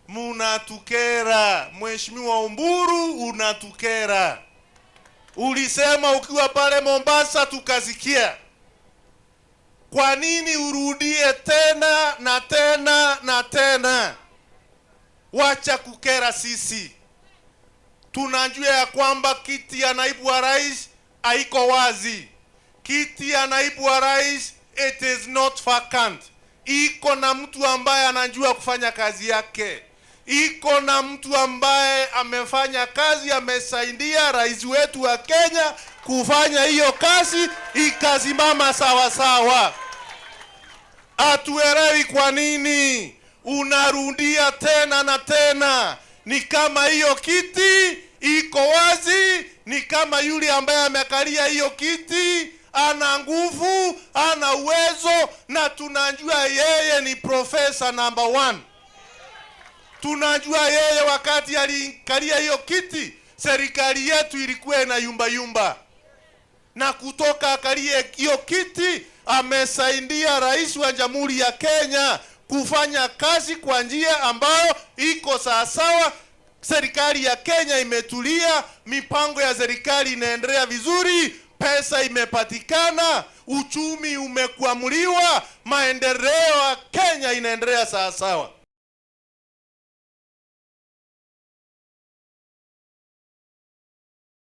Munatukera. Mheshimiwa Umburu, unatukera. Ulisema ukiwa pale Mombasa tukasikia. Kwa nini urudie tena na tena na tena? Wacha kukera sisi. Tunajua ya kwamba kiti ya naibu wa rais haiko wazi. Kiti ya naibu wa rais, it is not vacant. Iko na mtu ambaye anajua kufanya kazi yake. Iko na mtu ambaye amefanya kazi, amesaidia rais wetu wa Kenya kufanya hiyo kazi ikasimama sawa sawa. Hatuelewi kwa nini unarudia tena na tena. Ni kama hiyo kiti iko wazi, ni kama yule ambaye amekalia hiyo kiti ana nguvu, ana uwezo, na tunajua yeye ni profesa number 1. Tunajua yeye wakati alikalia hiyo kiti, serikali yetu ilikuwa ina yumba yumba. Na kutoka akalie hiyo kiti, amesaidia rais wa Jamhuri ya Kenya kufanya kazi kwa njia ambayo iko sawasawa. Serikali ya Kenya imetulia, mipango ya serikali inaendelea vizuri, pesa imepatikana, uchumi umekuamuliwa, maendeleo ya Kenya inaendelea sawasawa.